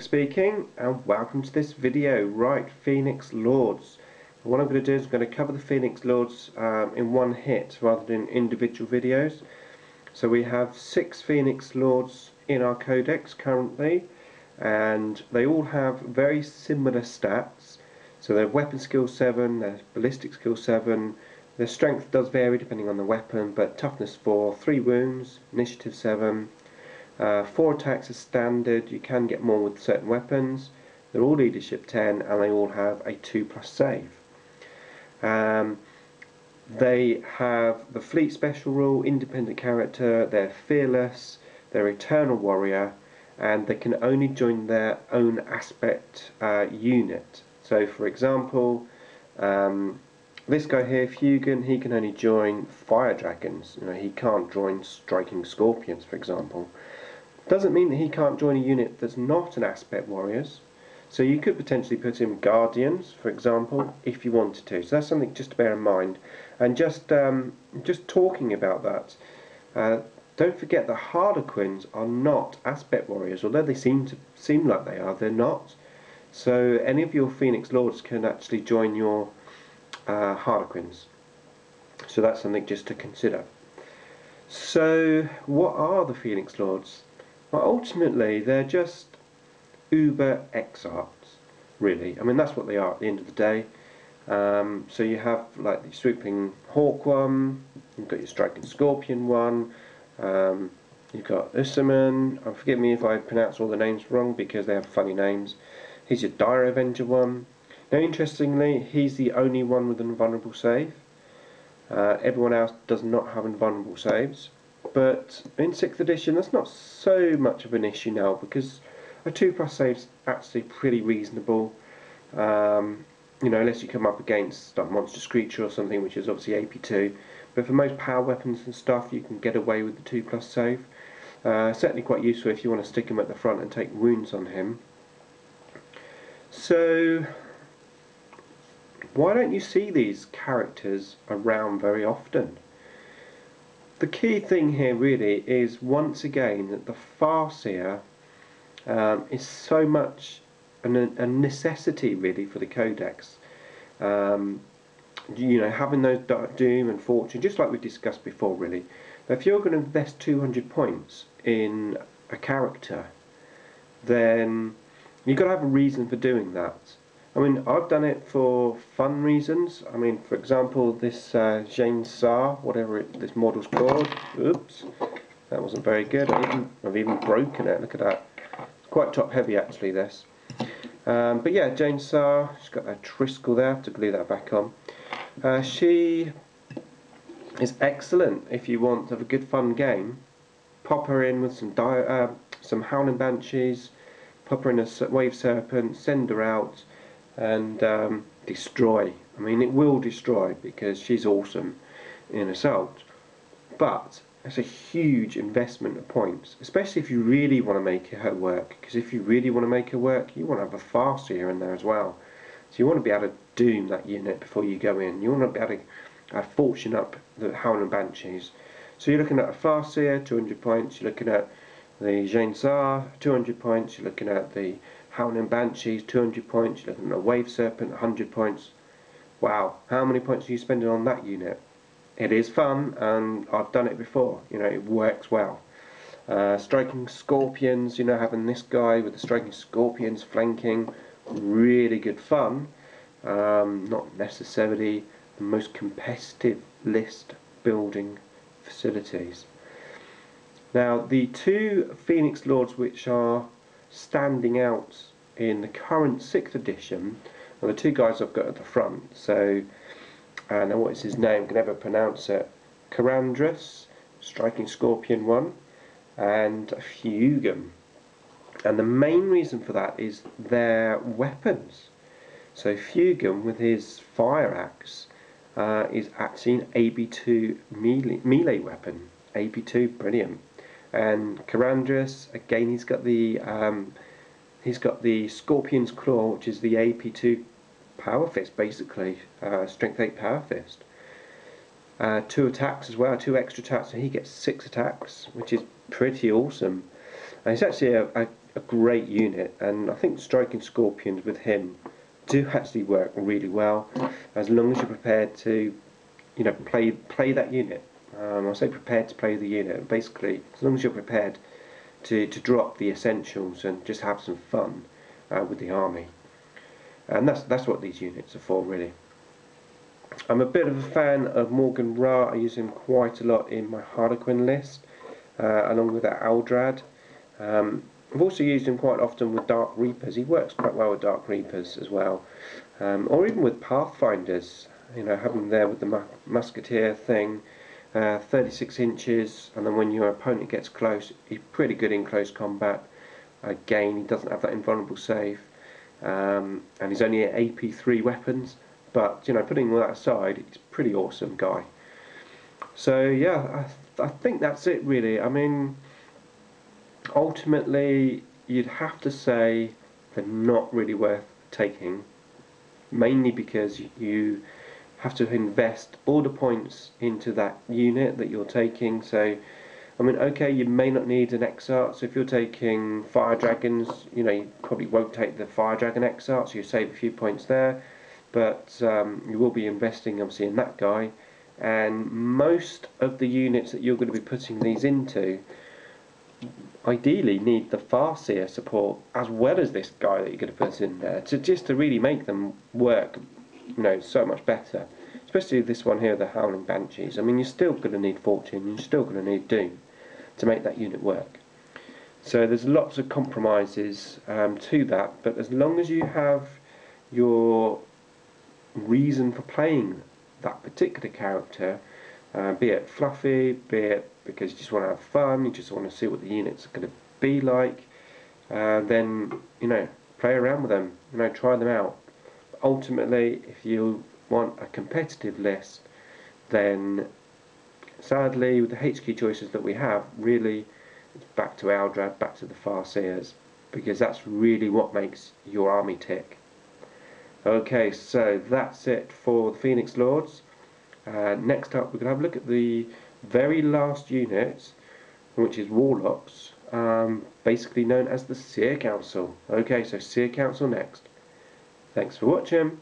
Phoenix speaking, and welcome to this video. Right, Phoenix Lords. What I'm going to do is I'm going to cover the Phoenix Lords in one hit rather than individual videos. So we have 6 Phoenix Lords in our codex currently, and they all have very similar stats. So their weapon skill 7, their ballistic skill 7, their strength does vary depending on the weapon, but toughness 4, 3 wounds, initiative 7. 4 attacks are standard. You can get more with certain weapons. They're all leadership 10 and they all have a 2+ save. They have the fleet special rule, independent character, they're fearless, they're eternal warrior, and they can only join their own aspect unit. So for example, this guy here, Fugan, he can only join fire dragons. He can't join striking scorpions, for example. Doesn't mean that he can't join a unit that's not an aspect warriors. So you could potentially put him guardians, for example, if you wanted to. So that's something just to bear in mind. And just talking about that, don't forget that harlequins are not aspect warriors, although they seem like they are. They're not. So any of your Phoenix Lords can actually join your harlequins. So that's something just to consider. So what are the Phoenix Lords? Well, ultimately they're just uber exarchs, really. I mean, that's what they are at the end of the day. So you have like the swooping hawk one, you've got your striking scorpion one, you've got Usman, forgive me if I pronounce all the names wrong because they have funny names. He's your Dire Avenger one. Now interestingly, he's the only one with an invulnerable save. Everyone else does not have invulnerable saves. But in 6th edition that's not so much of an issue now, because a 2+ save's actually pretty reasonable. Unless you come up against like Monster Screecher or something, which is obviously AP2. But for most power weapons and stuff, you can get away with the 2+ save. Certainly quite useful if you want to stick him at the front and take wounds on him. So why don't you see these characters around very often? The key thing here really is, once again, that the Farseer is so much a necessity really for the codex. Having those Doom and Fortune, just like we discussed before really. Now, if you're going to invest 200 points in a character, then you've got to have a reason for doing that. I mean, I've done it for fun reasons. I mean, for example, this Jane Sar, whatever this model's called. Oops, that wasn't very good. I've even broken it. Look at that. It's quite top heavy actually, this. But yeah, Jane Sar, she's got that Triskel there. I have to glue that back on. She is excellent if you want to have a good fun game. Pop her in with some Howling Banshees. Pop her in a Wave Serpent. Send her out. And destroy. I mean, it will destroy because she's awesome in assault, but it's a huge investment of points, especially if you really want to make her work, because if you really want to make her work, you want to have a Farseer in there as well. So you want to be able to doom that unit before you go in. You want to be able to fortune up the Howling Banshees. So you're looking at a Farseer, 200 points, you're looking at the Jane Sar, 200 points, you're looking at the Howling Banshees, 200 points, you're looking at a Wave Serpent, 100 points. Wow, how many points are you spending on that unit? It is fun, and I've done it before, it works well. Striking Scorpions, having this guy with the Striking Scorpions flanking, really good fun. Not necessarily the most competitive list building facilities. Now, the 2 Phoenix Lords which are standing out in the current 6th edition are the 2 guys I've got at the front. So, now what is his name? I can never pronounce it. Karandras, Striking Scorpion 1, and Fugan. And the main reason for that is their weapons. So Fugan, with his fire axe, is actually an AB2 melee weapon. AB2, brilliant. And Karandras, again, he's got the Scorpion's Claw, which is the AP2 Power Fist, basically, Strength 8 Power Fist. 2 attacks as well, 2 extra attacks, so he gets 6 attacks, which is pretty awesome. And it's actually a great unit, and I think striking scorpions with him do actually work really well, as long as you're prepared to, you know, play that unit. I say prepared to play the unit. Basically, as long as you're prepared to drop the essentials and just have some fun with the army, and that's what these units are for, really. I'm a bit of a fan of Morgan Ra. I use him quite a lot in my Harlequin list, along with that Aldrad. I've also used him quite often with Dark Reapers. He works quite well with Dark Reapers as well, or even with Pathfinders. You know, having him there with the musketeer thing, 36 inches, and then when your opponent gets close, he's pretty good in close combat. Again, he doesn't have that invulnerable save, and he's only at AP3 weapons. But you know, putting all that aside, he's a pretty awesome guy. So yeah, I think that's it really. I mean, ultimately, you'd have to say they're not really worth taking, mainly because you have to invest all the points into that unit that you're taking. So, I mean, okay, you may not need an Exarch, so if you're taking Fire Dragons, you know, you probably won't take the Fire Dragon Exarch, so you save a few points there, but you will be investing obviously in that guy, and most of the units that you're going to be putting these into ideally need the Farseer support as well as this guy that you're going to put in there to really make them work, you know, so much better. Especially this one here, the Howling Banshees. I mean, you're still going to need Fortune, you're still going to need Doom to make that unit work. So there's lots of compromises to that, but as long as you have your reason for playing that particular character, be it fluffy, be it because you just want to have fun, you just want to see what the units are going to be like, then, you know, play around with them, you know, try them out. Ultimately, if you want a competitive list, then sadly with the HQ choices that we have, really it's back to Aldrad, back to the Farseers, because that's really what makes your army tick. Okay, so that's it for the Phoenix Lords. Next up, we're going to have a look at the very last unit, which is Warlocks, basically known as the Seer Council. Okay, so Seer Council next. Thanks for watching.